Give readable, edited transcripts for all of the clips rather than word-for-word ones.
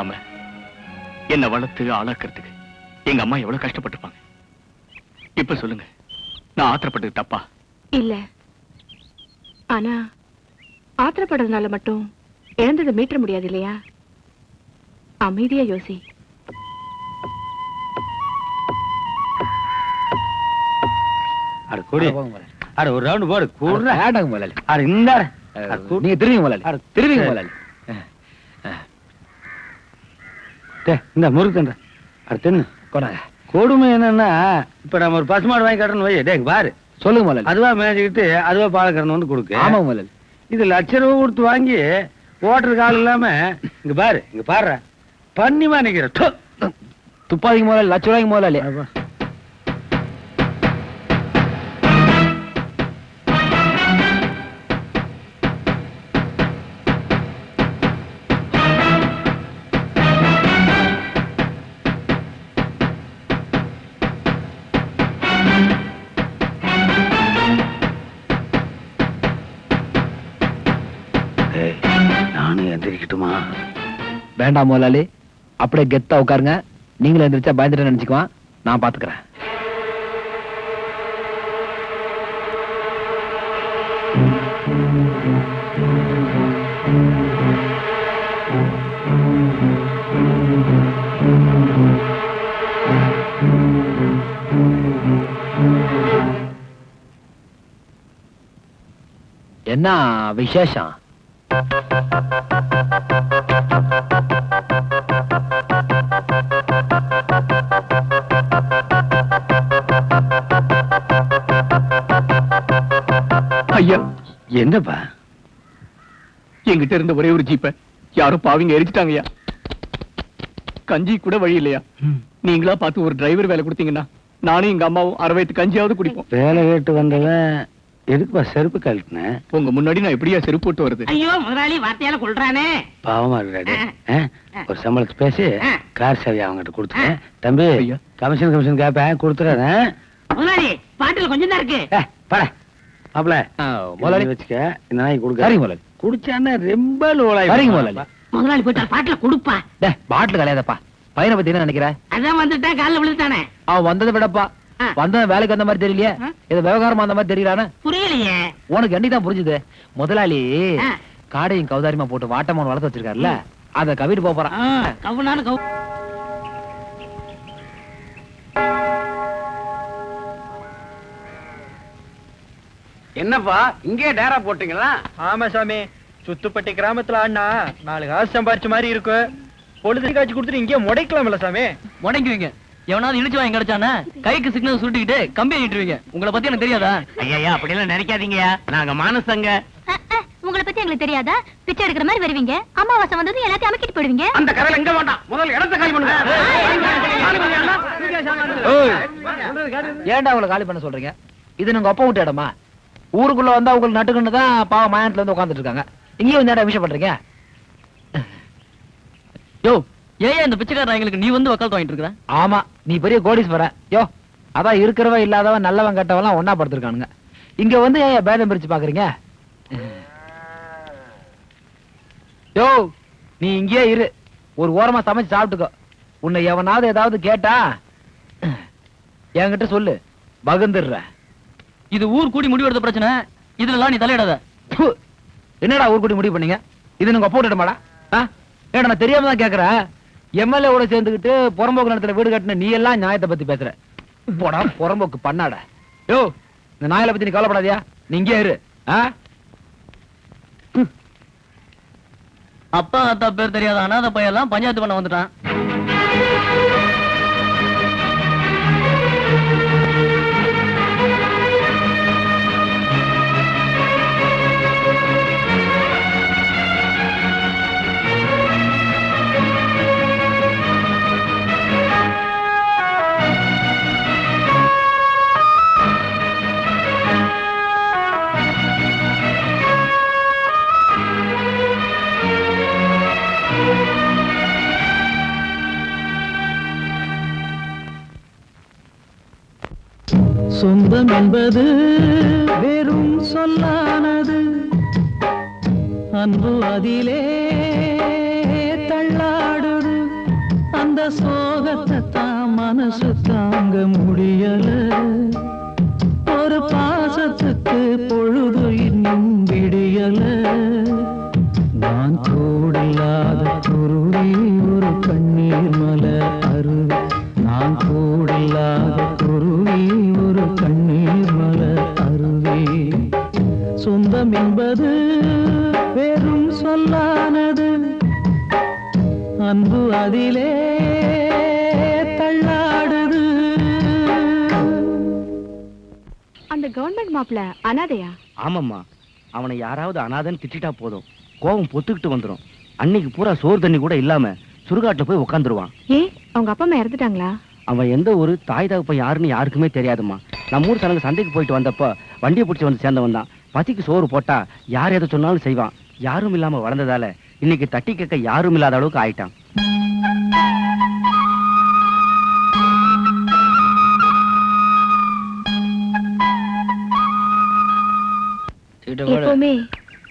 இல்லாம என்ன வளர்த்து ஆளாக்குறதுக்கு எங்க அம்மா எவ்வளவு கஷ்டப்பட்டிருப்பாங்க. இப்ப சொல்லுங்க, நான் ஆத்திரப்பட்டது தப்பா? இல்ல, ஆனா ஆத்திரப்படுறதுனால மட்டும் இழந்ததை மீட்ட முடியாது இல்லையா? அமைதியா யோசி. ஒரு ரவுண்ட் போடு. நீங்க திரும்பிங்க திரும்பிங்க. இந்த முறுக்கு அடுத்து கொடுமை என்னன்னா, இப்ப நம்ம ஒரு பசுமாடு வாங்கி கட்டணும் வை. டேய் பாரு, சொல்லுங்க முதல்ல. அதுவா மேய்ச்சிக்கிட்டு அதுவா பால் கறணும் வந்து கொடுக்கு. ஆமா முதல்ல. இது ₹1,00,000 கொடுத்து வாங்கி ஓட்டுறதுக்கு ஆள் இல்லாம இங்க பாரு, இங்க பாரு பண்ணிமா நிக்கிற துப்பாதிக்கு முதல்ல ₹1,00,000 முதல்ல. நானும் எந்திரிக்கட்டுமா? வேண்டாம் முதலாளி, அப்படியே கெத்தா உட்காருங்க. நீங்களும் எந்திரிச்சா பயந்துட்டு நினைச்சுக்குவான். நான் பாத்துக்கிறேன். என்ன விசேஷம்? ஐயா, என்னப்பா? என்கிட்ட இருந்த ஒரே ஒரு ஜீப்ப யாரோ பாவிங்க எரிச்சிட்டாங்கய்யா. கஞ்சி கூட வழி இல்லையா? நீங்களா பார்த்து ஒரு டிரைவர் வேலை கொடுத்தீங்கன்னா நானும் எங்க அம்மாவும் 6 வயது கஞ்சியாவது குடிப்போம். வேலை கேட்டு வந்தவன் எதுக்குப்பா செருப்பு கழட்டினேன்? உங்க முன்னாடி நான் எப்படியா செருப்பு போட்டு வருது? ஐயோ முதலாளி வார்த்தையால கொள்றானே. பாவமா இருக்காடி. ஒரு சம்பளத்து பேசி கார் சேவை அவங்ககிட்ட கொடுத்துட்டேன். தம்பி கமிஷன் கேப்பேன் கொடுத்துறேன். முதலாளி பாட்டில் கொஞ்சம் தான் இருக்கு. பட மாப்பிள முதலாளி வச்சுக்க. இந்த நாய்க்கு கொடுக்க முதலாளி குடிச்சானே ரொம்ப லோலாய். முதலாளி முதலாளி போயிட்டு பாட்டில கொடுப்பா. பாட்டில் கலையாதப்பா. பையனை பத்தி என்ன நினைக்கிற? அதான் வந்துட்டேன், காலில் விழுத்தானே. அவன் வந்ததை விடப்பா, வந்த வேலைக்கு வந்த மாதிரி தெரியலையே, இது விவகாரமா அந்த மாதிரி தெரியலானே. புரியலையே. உனக்கு என்னதான் புரிஞ்சுது? முதலாளி காடையும் கௌதாரியமா போட்டு வாட்டமான வளர்த்து வச்சிருக்காருல்ல, அத கவிட்டு போறான். கவுனாலும் கவு. என்னப்பா இங்கே டேரா போட்டீங்களா? ஆமா சாமி, சுத்துப்பட்டி கிராமத்துல ஆடினா 4 காசு சம்பாரிச்ச மாதிரி இருக்கு. பொழுது காட்சி கொடுத்துட்டு இங்கே முடைக்கலாம்ல சாமி. முடைக்குவீங்க. எவனாவது இழுச்சு வாங்கி கிடைச்சானே கைக்கு சிக்னல் சுட்டிக்கிட்டு கம்பி ஆகிட்டுருவீங்க. உங்களை பத்தி எனக்கு தெரியாதா? ஐயா அப்படி எல்லாம் நினைக்காதீங்க, நாங்க மானசங்க. உங்களை பத்தி எங்களுக்கு தெரியாதா? பிச்சை எடுக்கிற மாதிரி வருவீங்க, அமாவாசை வந்தது எல்லாத்தையும் அமைக்கிட்டு போயிடுவீங்க. அந்த கதையில எங்க வேண்டாம், முதல்ல இடத்தை காலி பண்ணுங்க. ஏன்டா அவங்களை காலி பண்ண சொல்றீங்க? இது உங்க அப்பா விட்ட இடமா? ஊருக்குள்ள வந்தா உங்களுக்கு நட்டுக்குன்னு தான் பாவ மாயத்துல இருந்து உட்காந்துட்டு இருக்காங்க. இங்கேயும் வந்து நேரம் விஷயம் பண்றீங்க. யோ, ஏன் இந்த பிச்சைக்கார எங்களுக்கு நீ வந்து வக்காலத்து வாங்கிட்டு இருக்க? ஆமா, நீ பெரிய கோடீஸ்வரன். யோ, அதான் இருக்கிறவன் இல்லாதவன் நல்லவன் கெட்டவெல்லாம் ஒன்னா படுத்திருக்கானுங்க. இங்க வந்து ஏன் பேதம் பிரிச்சு பாக்குறீங்க? யோ, நீ இங்கேயே இரு, ஒரு ஓரமா சமைச்சு சாப்பிட்டுக்கோ. உன்னை எவனாவது ஏதாவது கேட்டா என்கிட்ட சொல்லு, பகுந்துடுற. இது ஊர் கூடி முடிவெடுத்த பிரச்சனை, இதுல நீ தலையிடாத. என்னடா ஊர் கூடி முடிவு பண்ணீங்க? இது நீங்க போட்டுடமாடா? ஏடா நான் தெரியாம தான் கேக்குறேன். எம்எல்ஏ ஓட சேர்ந்துக்கிட்டு புறம்போக்கு நிலத்துல வீடு கட்டின நீ எல்லாம் நியாயத்தை பத்தி பேசுற. போடா புறம்போக்கு பண்ணாட. யோ, இந்த நாயில பத்தி நீ கவலைப்படாதியா, நீ இங்கே இரு. அப்பா அத்தா பேர் தெரியாத அனாதை பையெல்லாம் பஞ்சாயத்து பண்ண வந்துட்டான். சொந்தம் என்பது வெறும் சொல்லானது, அன்பு அதிலே தள்ளாடுது. அந்த சோகத்தை தான் மனசு தாங்க முடியல, ஒரு பாசத்துக்கு பொழுது இன்னும் விடியல. நான் கூடில்லாத குருவி ஒரு கண்ணீர் மலர் அருவி, நான் கூடில்லாத குருவி ஒரு கண்ணீர் மலர் அருவி. சொந்தம் என்பது வெறும் சொல்லானது, அன்பு அதிலே தள்ளாடுது. அந்த கவர்மெண்ட் மாப்ள அனாதையா? ஆமாம்மா, அவனை யாராவது அனாதன்னு திட்டா போதும், கோபம் பொத்துக்கிட்டு வந்துடும். அன்னைக்கு பூரா சோறு தண்ணி கூட இல்லாம சுடுகாட்டுல போய் உட்காந்துருவான். ஏன் அவங்க அப்பா அம்மா இறந்துட்டாங்களா? அவன் எந்த ஒரு தாய் தகப்பன் யாருன்னு யாருக்குமே தெரியாதுமா. நம்ம ஊர் சனங்க சந்தைக்கு போயிட்டு வந்தப்ப வண்டியை பிடிச்சி வந்து சேர்ந்தவன் தான். பசிக்கு சோறு போட்டா யார் எதை சொன்னாலும் செய்வான். யாரும் இல்லாம வளர்ந்ததால இன்னைக்கு தட்டி கேட்க யாரும் இல்லாத அளவுக்கு ஆயிட்டான். எப்பவுமே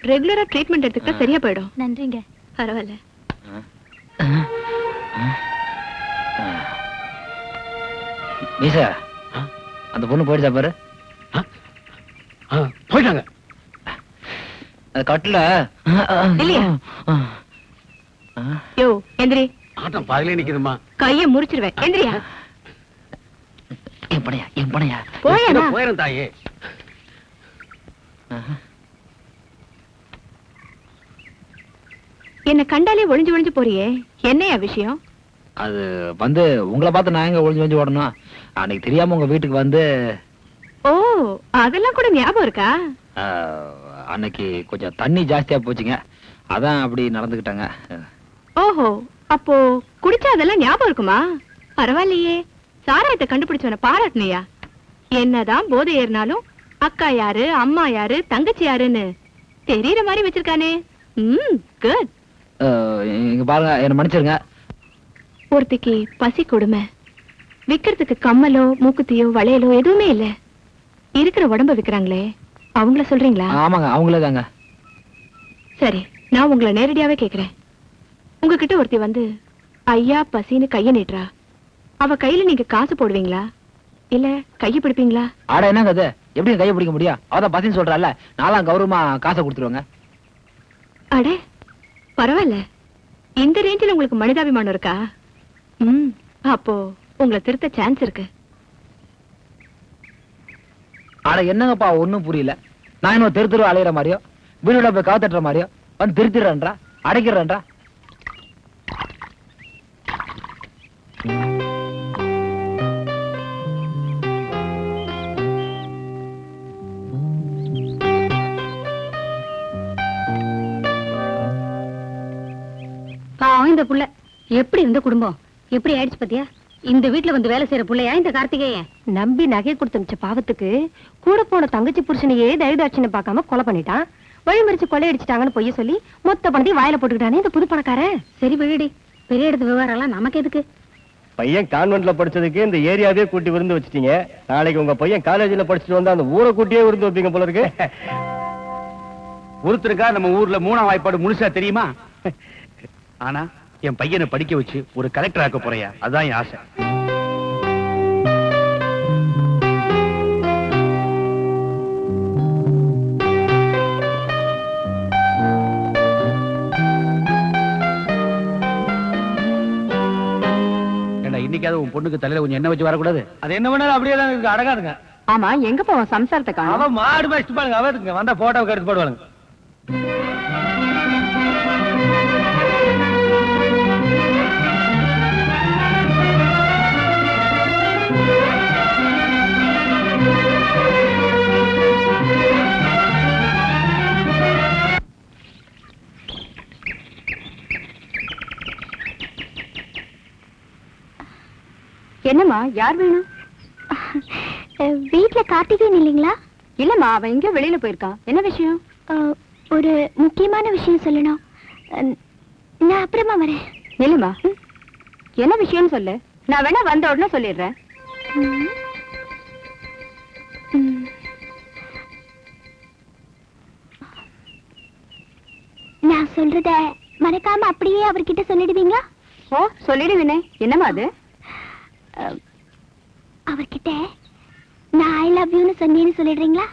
ரெகுலரா ட்ரீட்மெண்ட் எடுத்துக்கிட்டா சரியா போயிடும். நன்றிங்க. பரவாயில்ல. மீசா, அந்த பொண்ணு போயிடுச்சா பாரு. போயிட்டாங்க. கட்டுல இல்லையா? யோ எந்திரி. ஆட்டம் பாதிலே நிக்குதுமா. கைய முறிச்சிருவேன். எந்திரியா. என் பணையா, என் பணையா. போயா போயிரும் தாயே. என்ன கண்டாலே ஒளிஞ்சு ஒளிஞ்சு போறியே, என்னையா விஷயம்? அது வந்து உங்களை பார்த்து நான் எங்க ஒளிஞ்சு ஒளிஞ்சு ஓடணும். அன்னைக்கு தெரியாம உங்க வீட்டுக்கு வந்து. ஓ, அதெல்லாம் கூட ஞாபகம் இருக்கா? அன்னைக்கு கொஞ்சம் தண்ணி ஜாஸ்தியா போச்சுங்க, அதான் அப்படி நடந்துக்கிட்டாங்க. ஓஹோ, அப்போ குடிச்சா அதெல்லாம் ஞாபகம் இருக்குமா? பரவாயில்லையே, சாராயத்தை கண்டுபிடிச்சவன பாராட்டணையா? என்னதான் போதை ஏறினாலும் அக்கா யாரு, அம்மா யாரு, தங்கச்சி யாருன்னு தெரியற மாதிரி வச்சிருக்கானே. குட். இங்க பாருங்க, என்ன மன்னிச்சிருங்க. ஒருத்திக்கு பசி கொடுமை, விக்கிறதுக்கு கம்மலோ மூக்குத்தியோ வளையலோ எதுவுமே இல்ல, இருக்கிற உடம்ப விக்கிறாங்களே, அவங்கள சொல்றீங்களா? ஆமாங்க, அவங்களே தாங்க. சரி, நான் உங்களை நேரடியாவே கேக்குறேன். உங்ககிட்ட ஒருத்தி வந்து ஐயா பசின்னு கைய நீட்டுறா, அவ கையில நீங்க காசு போடுவீங்களா இல்ல கைய பிடிப்பீங்களா? ஆட என்னங்க அது, எப்படி கையை பிடிக்க முடியும்? அவதான் பசின்னு சொல்றால, நான்லாம் கௌரவமா காசை கொடுத்துருவாங்க. அடே பரவாயில்ல, இந்த ரேஞ்சில் உங்களுக்கு மனிதாபிமானம் இருக்கா? அப்போ உங்களை திருத்த சான்ஸ் இருக்கு. ஆட என்னங்கப்பா ஒண்ணும் புரியல. நான் இன்னும் தெரு அலையிற மாதிரியோ, வீடுல போய் காத்தட்டுற மாதிரியோ வந்து திருத்திடுறேன்றா, அடைக்கிறேன்றா. பாவம் இந்த புள்ள, எப்படி இருந்த குடும்பம் எப்படி ஆயிடுச்சு பாத்தியா? இந்த வீட்டுல வந்து வேலை செய்யற புள்ளையா இந்த கார்த்திகேயன்? நம்பி நகை கொடுத்த பாவத்துக்கு கூட போன தங்கச்சி புருஷனையே தயதாட்சின்னு பார்க்காம கொலை பண்ணிட்டான். வழிமறிச்சு கொள்ளையடிச்சிட்டாங்கன்னு பொய்ய சொல்லி மொத்த பணத்தையும் வாயில போட்டுக்கிட்டானே இந்த புது பணக்காரன். சரி விழுடி, பெரிய இடத்து விவகாரம் எல்லாம் நமக்கு எதுக்கு? பையன் கான்வென்ட்ல படிச்சதுக்கு இந்த ஏரியாவே கூட்டி விருந்து வச்சிட்டீங்க. நாளைக்கு உங்க பையன் காலேஜ்ல படிச்சுட்டு வந்தா அந்த ஊரை கூட்டியே விருந்து வைப்பீங்க போல இருக்கு. ஒருத்தருக்கா நம்ம ஊர்ல 3ஆம் வாய்ப்பாடு முழுசா தெரியுமா? ஆனா என் பையனை படிக்க வச்சு ஒரு கலெக்டர் ஆக்க போறியா, அதான் என் ஆசை. இன்னைக்காவது உன் பொண்ணுக்கு தலையில கொஞ்சம் எண்ணெய் வச்சு வரக்கூடாது? அது என்ன பண்ணாலும் அப்படியே தான் இருக்கு, அடங்காதுங்க. ஆமா, எங்க போவோம் சம்சாரத்தை காணோம். அவ மாடு மேய்ச்சிட்டு பாருங்க, அவ வந்தா போட்டோவுக்கு எடுத்து போடுவாங்க. என்னம்மா, யார் வேணும்? வீட்டுல கார்த்திகேயன் இல்லைங்களா? இல்லம்மா, அவன் எங்க வெளியில போயிருக்கான். என்ன விஷயம்? ஒரு முக்கியமான விஷயம் சொல்லணும். நான் அப்புறமா வரேன். நில்லுமா, என்ன விஷயம் சொல்லு. நான் வேணா வந்த உடனே சொல்லிடுறேன். நான் சொல்றத மறக்காம அப்படியே அவர்கிட்ட சொல்லிடுவீங்களா? ஓ சொல்லிடு வினய், என்னம்மா அது? அவர்கிட்ட நான் ஐ லவ் யூன்னு சொன்னேன்னு சொல்லிடுறீங்களா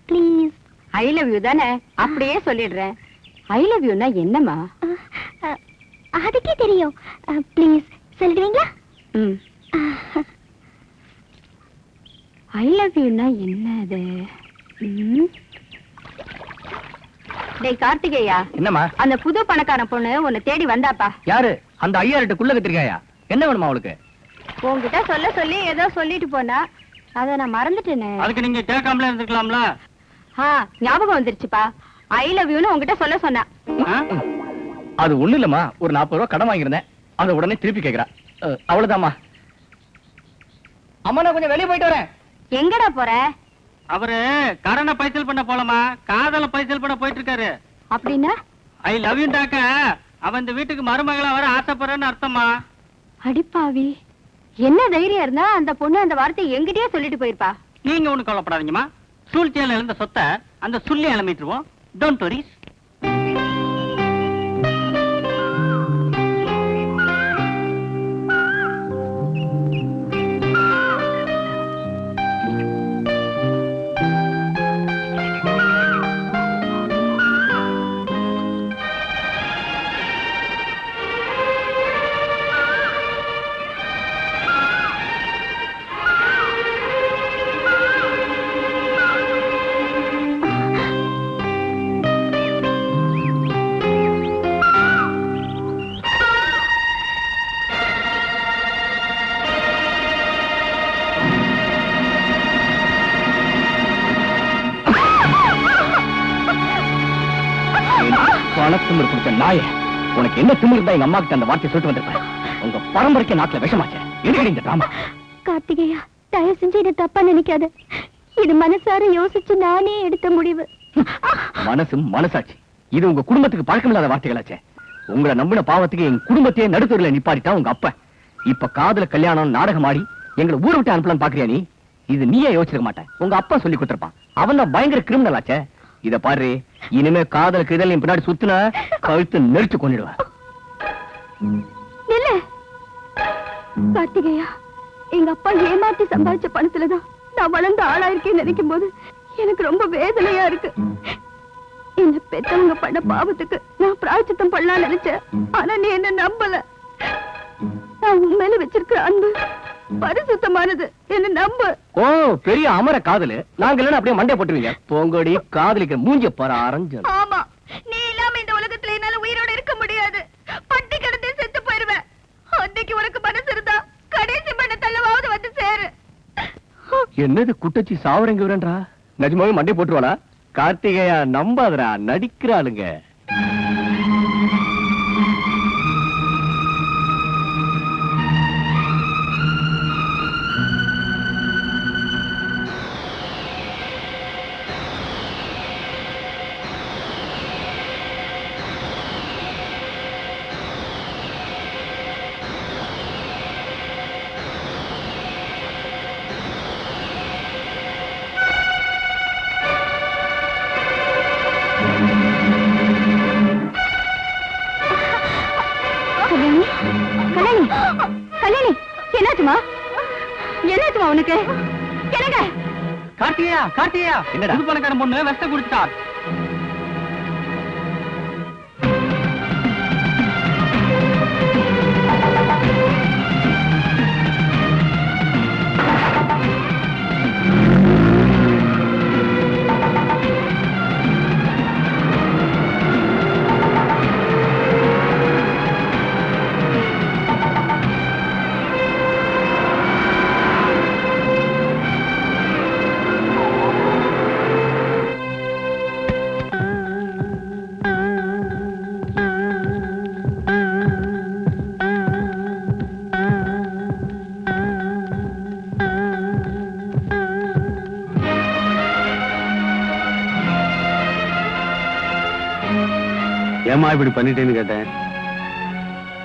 ப்ளீஸ்? ஐ லவ் யூ தானே, அப்படியே சொல்லிடுறேன். ஐ லவ் யூனா என்னம்மா? அதுக்கே தெரியும், ப்ளீஸ் சொல்லிடுவீங்களா? ம், ஐ லவ் யூனா என்னது? டேய் கார்த்திகேயா, என்னம்மா? அந்த புது பணக்கார பொண்ணு உன்னை தேடி வந்தாப்பா. யாரு? அந்த 5000 குள்ள கத்திரிக்காயா? என்ன வேணுமா அவளுக்கு? உன்கிட்ட சொல்ல சொல்லி ஏதோ சொல்லிட்டு போனா, அத நான் மறந்துட்டேனே. அதுக்கு நீங்க கேட்காமல இருந்திருக்கலாம்ல. ஞாபகம் வந்துருச்சுப்பா. ஐ லவ் யூன்னு உன்கிட்ட சொல்ல சொன்னா. அது ஒண்ணு இல்லம்மா, ஒரு 40 ரூபாய் கடன் வாங்கியிருந்தேன், அதை உடனே திருப்பி கேக்குறா. அவ்வளவுதாம்மா. அம்மா நான் கொஞ்சம் வெளியே போயிட்டு வரேன். எங்கடா போற? அவரு கடனை பைசல் பண்ண போலமா, காதல பைசல் பண்ண போயிட்டு இருக்காரு. அப்படின்னா? ஐ லவ் யூ டாக்க அவன் இந்த வீட்டுக்கு மருமகளா வர ஆசைப்படுறேன்னு அர்த்தமா? அடிப்பாவி, என்ன தைரியம் இருந்தா அந்த பொண்ணு அந்த வார்த்தையை எங்கிட்டயே சொல்லிட்டு போயிருப்பா. நீங்க ஒண்ணு கவலைப்படாதீங்கம்மா, சூழ்ச்சியில இருந்த சொத்தை அந்த சுள்ளி இளமிட்டுருவோம். Don't worry. பணத்திமிர் கொடுத்த நாய, உனக்கு என்ன திமிர் இருந்தா எங்க அம்மா கிட்ட அந்த வார்த்தை சொல்லிட்டு வந்திருப்பேன். உங்க பரம்பரைக்கு நாட்டுல விஷமாச்சே. எதுக்கு இந்த டிராமா? கார்த்திகேயா, தயவு செஞ்சு இதை தப்பா நினைக்காத. இது மனசார யோசிச்சு நானே எடுத்த முடிவு. மனசும் மனசாட்சி, இது உங்க குடும்பத்துக்கு பழக்கமில்லாத வார்த்தைகளாச்சே. உங்களை நம்பின பாவத்துக்கு எங்க குடும்பத்தையே நடுத்தூர்ல நிப்பாட்டிட்டா உங்க அப்பா. இப்ப காதல கல்யாணம் நாடகம் ஆடி எங்களை ஊரை விட்டு அனுப்பலான்னு பாக்குறியா நீ? இது நீயே யோசிச்சிருக்க மாட்டேன், உங்க அப்பா சொல்லி கொடுத்திருப்பான். அவன் தான் பயங்கர கிரிமினல் ஆச்சே. இத பாரு, இனிமே காதலுக்கு இதெல்லாம் பின்னாடி சுத்தின கழுத்து நெரிச்சு கொண்டுடுவேன். இல்ல கார்த்திகேயா, எங்க அப்பா ஏமாத்தி சம்பாதிச்ச பணத்துலதான் நான் வளர்ந்த ஆளா இருக்கேன்னு நினைக்கும் போது எனக்கு ரொம்ப வேதனையா இருக்கு. என்ன பெத்தவங்க பண்ண பாவத்துக்கு நான் பிராயச்சித்தம் பண்ணலாம் நினைச்சேன். ஆனா நீ என்ன நம்பல. நான் உன் மேல வச்சிருக்கிற அன்பு பரிசுத்தமானது, என்ன நம்பு. ஓ, பெரிய அமர காதலு. நாங்க இல்லைன்னா அப்படியே மண்டை போட்டுவீங்க. பொங்கடி காதலிக்க மூஞ்ச பார அரைஞ்சு. ஆமா, நீ இல்லாம இந்த உலகத்துல என்னால உயிரோட இருக்க முடியாது. பட்டி கிடந்தே செத்து போயிருவேன். அன்னைக்கு உனக்கு மனசு இருந்தா கடைசி பண்ண தள்ளவாவது வந்து சேரு. என்னது குட்டச்சி சாவரங்க விரன்றா? நிஜமாவே மண்டை போட்டுருவாளா? கார்த்திகேயா நம்பாதரா, நடிக்கிறாளுங்க. கல்யாணி, கல்யாணி, என்னாச்சுமா? என்னாச்சுமா உனக்கு? என்னங்க? கார்த்திகேயா, கார்த்திகேயா, என்னடா? புது பணக்காரன் பொண்ணு வெஸ்ட குடிச்சிட்டார். ஏமா இப்படி பண்ணிட்டேன்னு கேட்டேன்.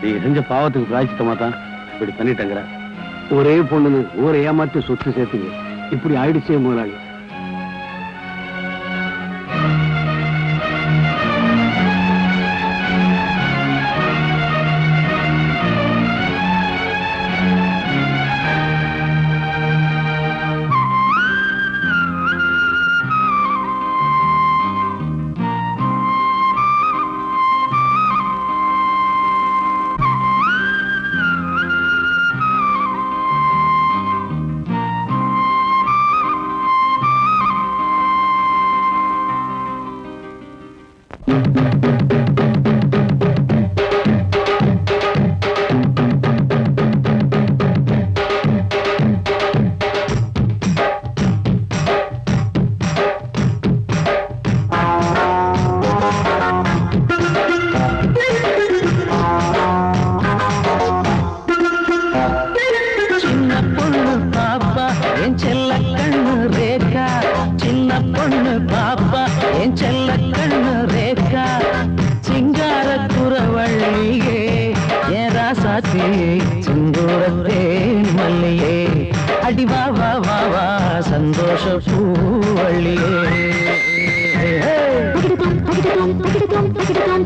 நீ செஞ்ச பாவத்துக்கு பிராய்ச்சித்தமா தான் இப்படி பண்ணிட்டேங்கிற. ஒரே பொண்ணுன்னு ஊரை ஏமாத்தி சொத்து சேர்த்துங்க. இப்படி ஆயிடுச்சே முதலாளி. அடி வா வா வா வா சந்தோஷ பூவள்ளியே.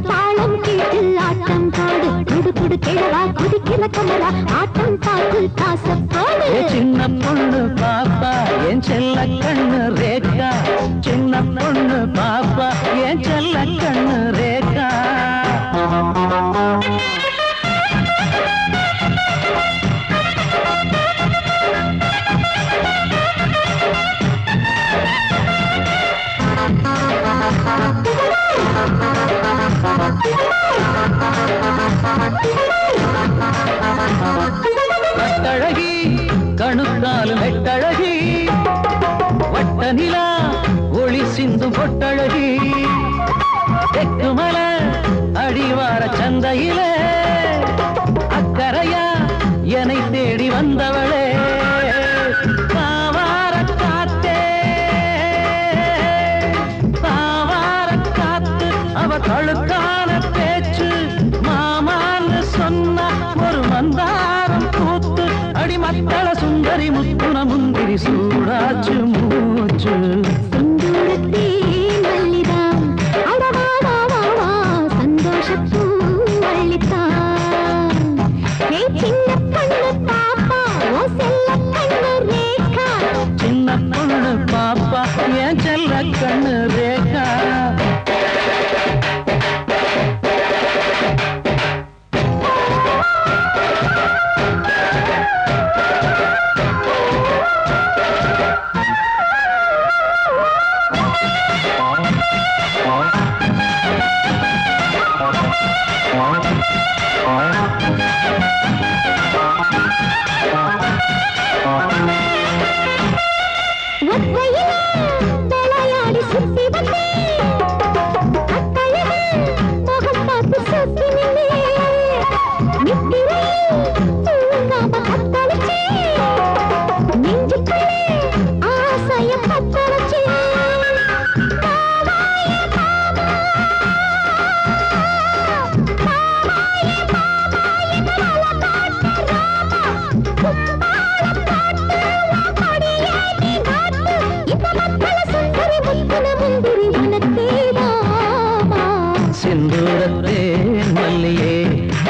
தாளம் கேட்டு ஆட்டம் பாடு குடு குடு கிழவா குதிக்கிற கமரா ஆட்டம் பார்த்து காசப்பாடு. சின்ன பொண்ணு பாப்பா என் செல்ல கண்ணு ரேகா, சின்ன பொண்ணு பாப்பா என் செல்ல கண்ணு ரேகா. கட்டழகி கணுக்காலும் வெட்டழகி, வட்ட நிலா ஒளி சிந்தும் பொட்டழகி, தெக்குமல அடிவார சந்தையிலே அக்கறையா என்னை தேடி வந்தவளே. பாவார காத்தே பாவார காத்து அவ கழுக்கான பேச்சு, மாமான்னு சொன்ன ஒரு மந்தாரம் கூத்து, அடிமத்தள சுந்தரி முத்துன முந்திரி சூடாச்சு மூச்சு. சிந்தூரத்தே மல்லிதான் அடவா வா வா வா சந்தோஷப்பூ வள்ளித்தான். ஏ சின்ன கண்ணு பாப்பா ஓ செல்ல கண்ணு ரேகா, சின்ன பொண்ணு பாப்பா என் செல்ல கண்ணு ரேகா. ஒத்தையில விளையாடி சுத்தி வந்தேன், அத்தையில முகம் பார்த்து சுத்தி நின்னேன், நித்திரையில் தூங்காம கத்தளிச்சேன், நெஞ்சுக்குள்ளே ஆசைய பத்த வச்சேன். சிந்தூரத்தே மல்லியே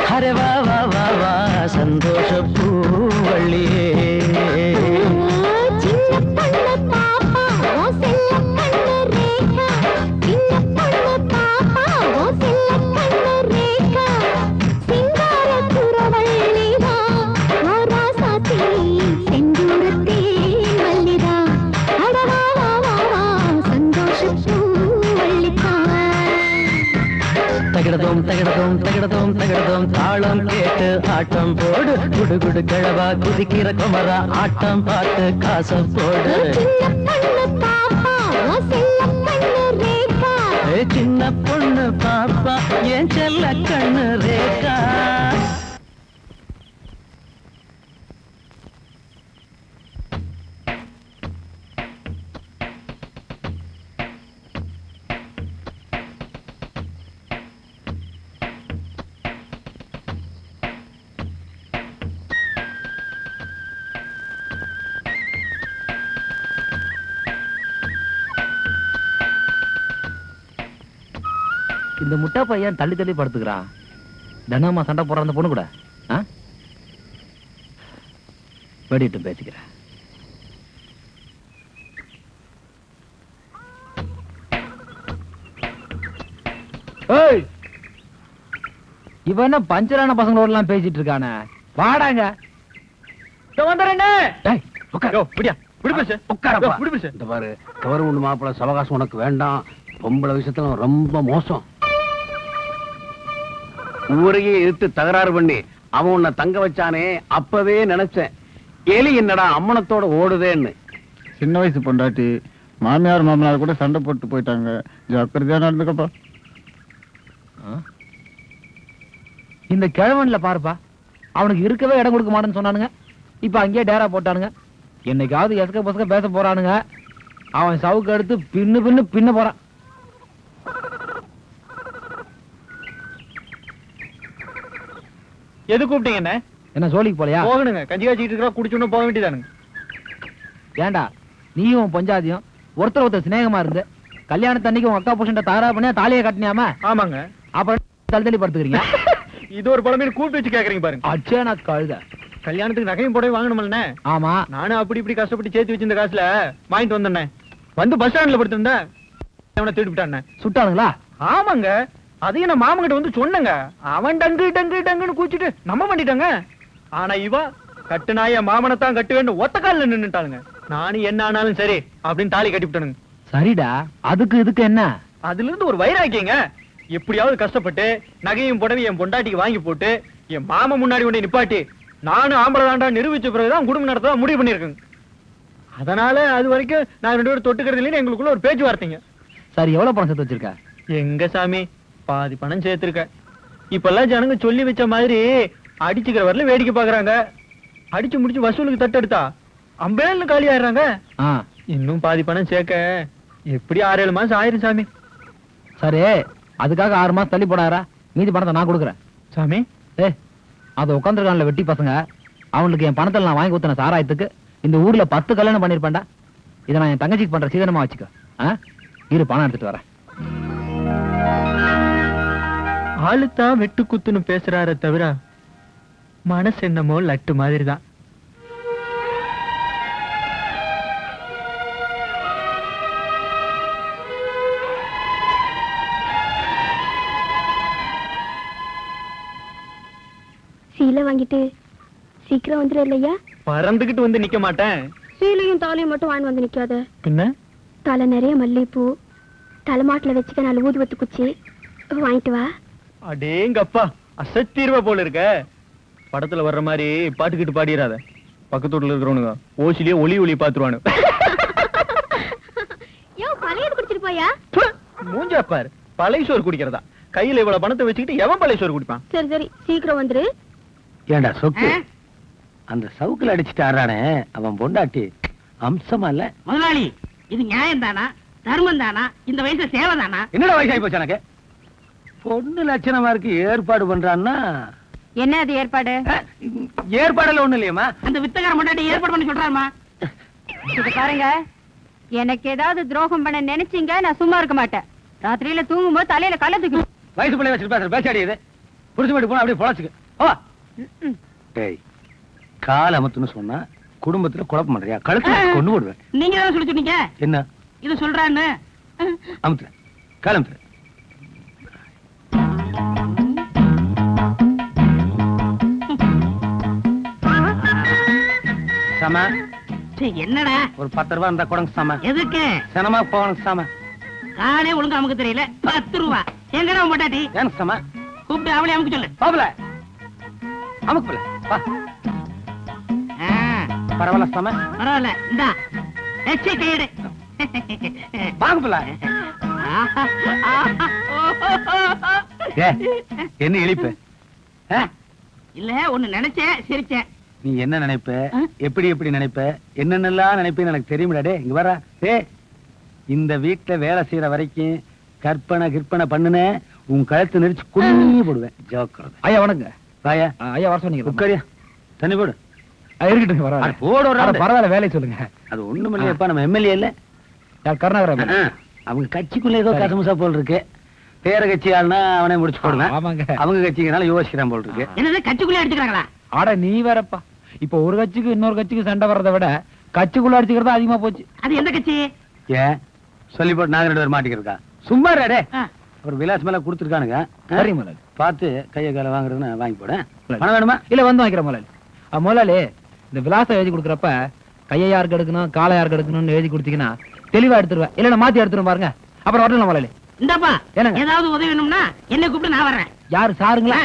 ஹரே வா வா வா வா சந்தோஷ பூவள்ளியே. சின்ன பொண்ணு பாப்பா ஓ செல்ல கண்ணு ரேகா, சின்ன பொண்ணு பாப்பா ஓ செல்ல கண்ணு ரேகா, சிங்கார குரவள்ளிதா ஓ ராசாத்தி செந்தூரத்தே மல்லிதா அடவா வா வா வா சந்தோஷப்பூ வள்ளித்தான். தகிடதோம் தகிடதோம் தகிடதோம் தகிடதோம் தாளம் கேட்டு ஆட்டம் போடு குடு குடு கிழவா குதிக்கிற குமரா ஆட்டம் பார்த்து காசம் போடு. சின்ன பொண்ணு பாப்பா ஓ செல்ல கண்ணு ரேகா, சின்ன பொண்ணு பாப்பா என் செல்ல கண்ணு ரேகா. இந்த முட்டா பையன் தள்ளி தள்ளி படுத்துக்கிறான். தினமா சண்டை போடுற அந்த பொண்ணு கூட வெடிட்டு பேசிக்கிறேன். இவன் என்ன பஞ்சரான பசங்களோட எல்லாம் பேசிட்டு இருக்கானே. வாடாங்க இந்த பாரு கவரு ஒண்ணு மாப்பிள சவகாசம் உனக்கு வேண்டாம். பொம்பளை விஷயத்துல ரொம்ப மோசம். ஊரையே எடுத்து தகராறு பண்ணி அவன் உன்னை தங்க வச்சானே, அப்பவே நினைச்சேன் எலி என்னடா அம்மனத்தோட ஓடுதேன்னு. சின்ன வயசு பொண்டாட்டி மாமியார் மாமனார் கூட சண்டை போட்டு போயிட்டாங்க. ஜாக்கிரதையா நடந்துக்கப்பா. இந்த கிழவன்ல பாருப்பா, அவனுக்கு இருக்கவே இடம் கொடுக்க மாட்டேன்னு சொன்னானுங்க. இப்ப அங்கேயே டேரா போட்டானுங்க. என்னைக்காவது எசக்க பசக்க பேச போறானுங்க. அவன் சவுக்கு எடுத்து பின்ன போறான். எது கூப்பிட்டீங்க? என்ன சோழிக்கு போலையா? போகணுங்க. கஞ்சி காய்ச்சிட்டு இருக்கா, குடிச்சுன்னு போக வேண்டியதானுங்க. ஏண்டா நீயும் உன் பொஞ்சாதியும் ஒருத்தர் சிநேகமா இருந்து கல்யாணத்தன்னைக்கு உங்க அக்கா புருஷன் தகராறு பண்ணியா தாலியை கட்டினியாம? ஆமாங்க. அப்புறம் தள்ளி படுத்துக்கிறீங்க. இது ஒரு பழமே கூப்பிட்டு வச்சு கேக்குறீங்க பாருங்க. அச்சே நான் கழுத. கல்யாணத்துக்கு நகையும் புடவை வாங்கணும்லண்ணே. ஆமா, நானும் அப்படி இப்படி கஷ்டப்பட்டு சேர்த்து வச்சிருந்த காசுல வாங்கிட்டு வந்தேண்ணே. வந்து பஸ் ஸ்டாண்ட்ல படுத்திருந்தேன், அவனை திருப்பி விட்டானே. சுட்டானுங்களா? ஆமாங்க. அதையும் நான் மாமங்கிட்ட வந்து சொன்னேங்க. அவன் டங்கு டங்கு டங்குன்னு கூச்சிட்டு நம்ம பண்ணிட்டாங்க. ஆனா இவா கட்டுனா என் மாமனைத்தான் கட்டு வேண்டும் ஒத்த காலில் நின்னுட்டாளுங்க. நானும் என்ன ஆனாலும் சரி அப்படின்னு தாலி கட்டிவிட்டானுங்க. சரிடா, அதுக்கு இதுக்கு என்ன? அதுல இருந்து ஒரு வைராக்கியங்க. எப்படியாவது கஷ்டப்பட்டு நகையும் புடவை என் பொண்டாட்டிக்கு வாங்கி போட்டு என் மாமா முன்னாடி கொண்டு நிப்பாட்டி நானும் ஆம்பளை தாண்டா நிரூபிச்ச பிறகுதான் குடும்பம் நடத்த முடிவு பண்ணிருக்கேங்க. அதனால அது வரைக்கும் நான் 2 பேரும் தொட்டுக்கிறது இல்லைன்னு எங்களுக்குள்ள ஒரு பேச்சுவார்த்தைங்க. சரி, எவ்வளவு பணம் சேர்த்து வச்சிருக்க? எங்க சாமி, பாதி பணம் சேர்த்திருக்க. இப்பெல்லாம் ஜனங்க சொல்லி வச்ச மாதிரி அடிச்சுக்கிற வரல வேடிக்கை பாக்குறாங்க. அடிச்சு முடிச்சு வசூலுக்கு தட்டெடுத்தா அம்பேல்னு காலி ஆயிடுறாங்க. இன்னும் பாதி பணம் சேர்க்க எப்படி 6-7 மாசம் ஆயிரும் சாமி. சரி, அதுக்காக 6 மாசம் தள்ளி போடாரா? மீதி பணத்தை நான் கொடுக்குறேன். சாமி, அது உட்காந்துருக்கான்ல வெட்டி பசங்க, அவனுக்கு என் பணத்தில் நான் வாங்கி ஊத்தின சாராயத்துக்கு இந்த ஊர்ல 10 கல்யாணம் பண்ணிருப்பேன்டா. இதை நான் என் தங்கச்சிக்கு பண்ற சீதனமா வச்சுக்க. இரு, பணம் எடுத்துட்டு வரேன். ஆளுத்தான் வெட்டு குத்துன்னு பேசுறார தவிர மனசு என்னமோ லட்டு மாதிரி தான். சீலை வாங்கிட்டு சீக்கிரம் வந்துடும் இல்லையா? பறந்துகிட்டு வந்து நிக்க மாட்டேன். சீலையும் தாலையும் மட்டும் வாங்கி வந்து நிக்காத. பின்ன தலை நிறைய மல்லிகைப்பூ, தலைமாட்டில் வச்சுக்க 4 ஊதுவத்து குச்சி வாங்கிட்டு வா. அடேங்கப்பா, அசத்தீர்வ போல இருக்க. படத்துல வர்ற மாதிரி பாட்டுக்கிட்டு பாடிடாத. பக்கத்து வீட்டுல இருக்கிறவனுங்க ஓசிலேயே ஒளி பாத்துருவானு. பழையது குடிச்சிட்டு போயா? மூஞ்சா பாரு, பழைய சோறு குடிக்கிறதா? கையில இவ்வளவு பணத்தை வச்சுக்கிட்டு எவன் பழைய சோறு குடிப்பான்? சரி சரி, சீக்கிரம் வந்துரு. ஏண்டா சொக்கு, அந்த சவுக்குல அடிச்சுட்டு ஆடுறானே அவன் பொண்டாட்டி அம்சமா இல்ல? முதலாளி, இது நியாயம் தானா, தர்மம் தானா, இந்த வயசுல சேவை தானா? என்னடா வயசாகி போச்சு எனக்கு? பொண்ணு லட்சணமா இருக்கு, ஏற்பாடு பண்றான்னா என்ன அது ஏற்பாடு? ஏற்பாடுல ஒண்ணு இல்லையம்மா. அந்த வித்தகார முன்னாடி ஏற்பாடு பண்ணி சொல்றாருமா. இது பாருங்க, எனக்கு ஏதாவது துரோகம் பண்ண நினைச்சீங்க, நான் சும்மா இருக்க மாட்டேன். ராத்திரியில தூங்கும்போது தலையில கல்ல தூக்கி. வயசு பிள்ளை வச்சுட்டு பேசாடியது புடிச்சு மட்டும் போனா அப்படியே பொழச்சுக்கு. டேய், கால் அமத்துன்னு சொன்னா குடும்பத்துல குழப்பம் பண்றியா? கழுத்து கொண்டு போடுவேன். நீங்க தான் சொல்லி சொன்னீங்க. என்ன இது சொல்றான்னு? அமுத்துற கால் அமுத்துற. சம என்னடா ஒரு 10 ரூபா இருந்தா கொடுங்க சம. எதுக்கு? சனமா போகணும் சம. காலே ஒழுங்கா அமுக்க தெரியல. 10 ரூபா எங்கடா பொண்டாட்டி? ஏன் சம? கூப்பிட்டு அவளே அமுக்க சொல்லு. பாபல அமுக்குல வா. பரவாயில்ல சம, பரவாயில்ல. இந்தா எச்சை கையெடு. பாகுபல. என்ன இழிப்பு? இல்ல, ஒண்ணு நினைச்சேன், சிரிச்சேன். நீ என்ன நினைப்ப, எப்படி எப்படி நினைப்ப, என்னென்னலாம் நினைப்பேன்னு எனக்கு தெரியுமிடா. டே இங்க வர. டே, இந்த வீட்டுல வேலை செய்யற வரைக்கும் கற்பனை பண்ணுன உன் கழுத்து நெரிச்சு குடியே போடுவேன். ஜோக்கிறது. ஐயா வணங்க. வாயா. ஐயா வர சொன்னீங்க. உட்காரியா, தண்ணி போடு. இருக்கட்டும், பரவாயில்ல. போடு. பரவாயில்ல, வேலையை சொல்லுங்க. அது ஒண்ணும் இல்லையப்பா, நம்ம எம்எல்ஏ இல்ல, கருணாகரன். அவங்க கட்சிக்குள்ள ஏதோ கசமுசா போல் இருக்கு. பேர கட்சி ஆளுனா அவனே முடிச்சு போடுவேன். ஆமாங்க, அவங்க கட்சிக்குனால யோசிக்கிறான் போல் இருக்கு. என்னது கட்சிக்குள்ளே அடிச்சுக்கிறாங்களா? ஆட நீ வேறப்பா. இப்ப ஒரு கட்சிக்கு இன்னொரு கட்சிக்கு சண்டை வர்றதை விட கட்சிக்குள்ள அடிச்சுக்கிறதா அதிகமா போச்சு. அது எந்த கட்சி? ஏன் சொல்லி போட்டு நாங்க 2 பேர் மாட்டிக்கிறதா? சும்மா டே, ஒரு விலாஸ் மேல கொடுத்துருக்கானுங்க. சரி முதலாளி, பார்த்து கையை காலை வாங்குறதுன்னு வாங்கி போட. பணம் வேணுமா? இல்ல வந்து வாங்கிக்கிறேன் முதலாளி. முதலாளி, இந்த விலாசம் எழுதி கொடுக்குறப்ப கையை யாருக்கு எடுக்கணும், காலை யாருக்கு எடுக்கணும்னு எழுதி கொடுத்தீங்கன்னா தெளிவா எடுத்துருவேன். இல்ல நான் மாத்தி எடுத்துரும் பாருங்க. அப்புறம் வரலாம் முதலாளி. இந்தாப்பா, ஏதாவது உதவி வேணும்னா என்ன கூப்பிட்டு நான் வர்றேன். யாரு சாருங்களா?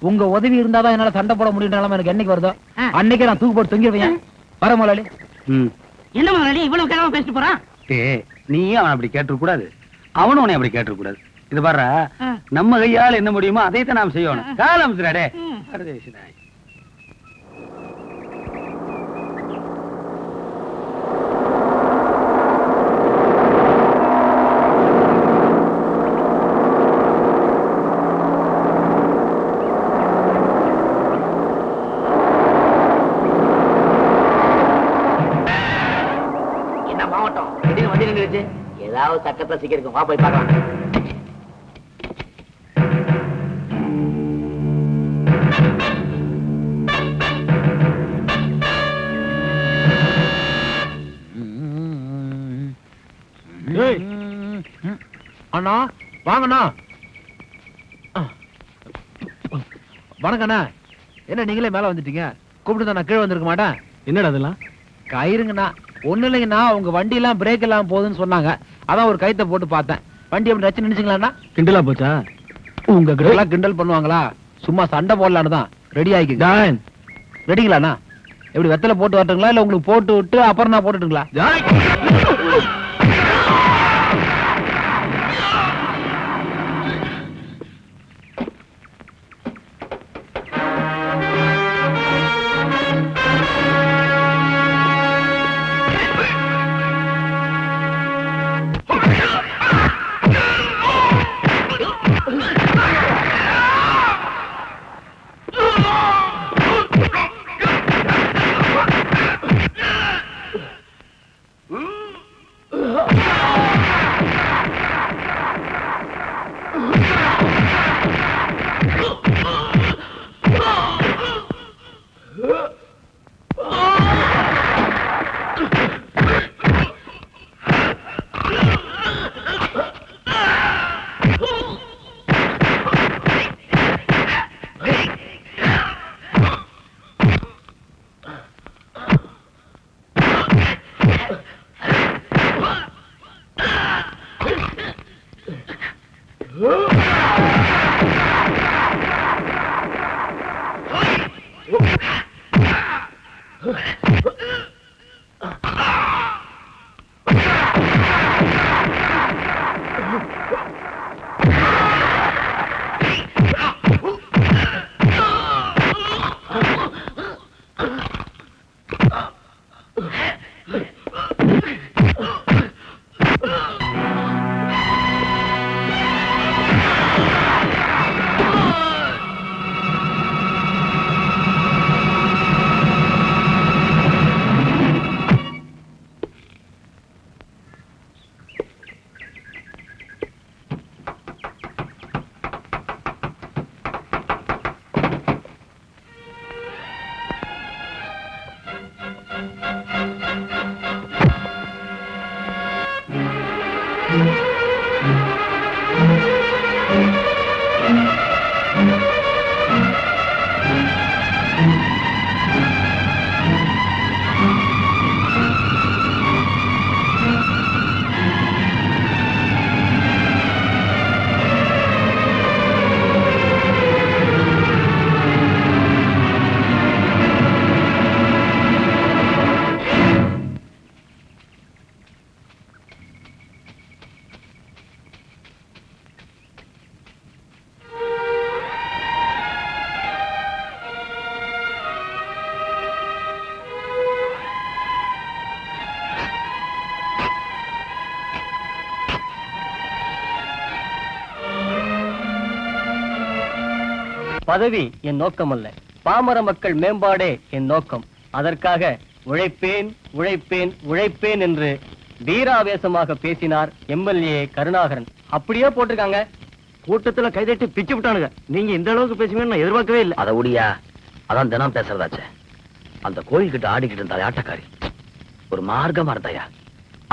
உங்க உதவி இருந்தாதான் என்னால சண்டை போட முடியுன்ற நிலைமை எனக்கு என்னைக்கு வருதோ அன்னைக்கே நான் தூக்கு போட்டு தொங்கிடுவேன். வர முதலாளி. என்ன முதலாளி இவ்வளவு கிழமை பேசிட்டு போறான்? நீயும் அவன் அப்படி கேட்டுற கூடாது, அவனும் உன்னை அப்படி கேட்டுற கூடாது. இது பாரு, நம்ம கையால் என்ன முடியுமோ அதைத்தான் நாம் செய்யணும். காலம் டே. திடீர்னு வண்டி நின்றுச்சு. ஏதாவது சட்டத்தை சிக்கிருக்கும். வா போய் பார்க்கலாம். அண்ணா வாங்கண்ணா. வணக்கண்ணா. என்ன நீங்களே மேல வந்துட்டீங்க? கூப்பிட்டு நான் கீழே வந்திருக்க மாட்டேன். என்னடா அதெல்லாம்? கயிறுங்கண்ணா. ஒண்ணு இல்லைங்கண்ணா, உங்க வண்டி எல்லாம் பிரேக் எல்லாம் போகுதுன்னு சொன்னாங்க. அதான் ஒரு கயித்தை போட்டு பார்த்தேன். வண்டி அப்படி ரச்சு நினைச்சுங்களாண்ணா? கிண்டலா போச்சா? உங்க கிட்ட எல்லாம் கிண்டல் பண்ணுவாங்களா? சும்மா சண்டை போடலான்னு தான். ரெடி ஆகிக்க. ரெடிங்களாண்ணா? எப்படி வெத்தலை போட்டு வரட்டுங்களா இல்ல உங்களுக்கு போட்டு விட்டு அப்புறம் நான் போட்டுட்டுங்களா? பதவி என் நோக்கம் அல்ல, பாமர மக்கள் மேம்பாடே என் நோக்கம். அதற்காக உழைப்பேன் உழைப்பேன் உழைப்பேன் என்று வீராவேசமாக பேசினார் எம்எல்ஏ கருணாகரன். அப்படியே போட்டிருக்காங்க. கூட்டத்துல கைதட்டி பிச்சு விட்டானுங்க. நீங்க இந்த அளவுக்கு பேசுவீங்கன்னு நான் எதிர்பார்க்கவே இல்லை. அத ஒடியா, அதான் தினம் பேசுறதாச்சே. அந்த கோயில் கிட்ட ஆடிக்கிட்டு இருந்தா ஆட்டக்காரி ஒரு மார்க்கமா இருந்தாயா?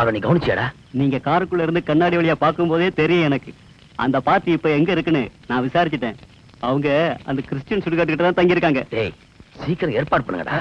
அவ நீ கவனிச்சியாடா? நீங்க காருக்குள்ள இருந்து கண்ணாடி வழியா பார்க்கும் போதே தெரியும் எனக்கு. அந்த பாத்தி இப்ப எங்க இருக்குன்னு நான் விசாரிச்சுட்டேன். அவங்க அந்த கிறிஸ்டியன் சுடுகாட்டுக்கிட்ட தான் தங்கி இருக்காங்க. டேய், சீக்கிரம் ஏற்பாடு பண்ணுங்கடா.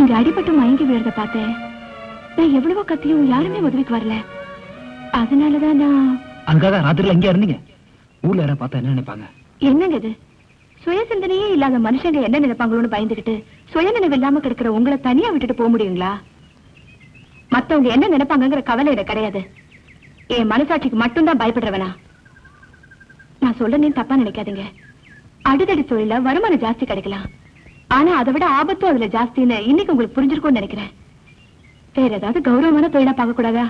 நீங்க அடிபட்டு மயங்கி விழுறத பார்த்தேன். நான் எவ்வளவோ கத்தியும் யாருமே உதவிக்கு வரல. அதனாலதான் நான் அதுக்காக ராத்திரில எங்க இருந்தீங்க? ஊர்ல யாரும் பார்த்தா என்ன நினைப்பாங்க? என்னங்க இது? சுய சிந்தனையே இல்லாத மனுஷங்க என்ன நினைப்பாங்களோன்னு பயந்துகிட்டு சுயநினைவு இல்லாம கிடக்கிற உங்களை தனியா விட்டுட்டு போக முடியுங்களா? மத்தவங்க என்ன நினைப்பாங்கங்கிற கவலை எனக்கு கிடையாது. என் மனசாட்சிக்கு மட்டும்தான் பயப்படுறவனா? நான் சொல்றேன்னு தப்பா நினைக்காதீங்க. அடிதடி தொழில வருமானம் ஜாஸ்தி கிடைக்கலாம். ஆனா அதை விட ஆபத்தும் அதுல ஜாஸ்தின்னு இன்னைக்கு உங்களுக்கு புரிஞ்சிருக்கும்னு நினைக்கிறேன். வேற ஏதாவது கௌரவமான தொழிலா பார்க்க கூடாதா?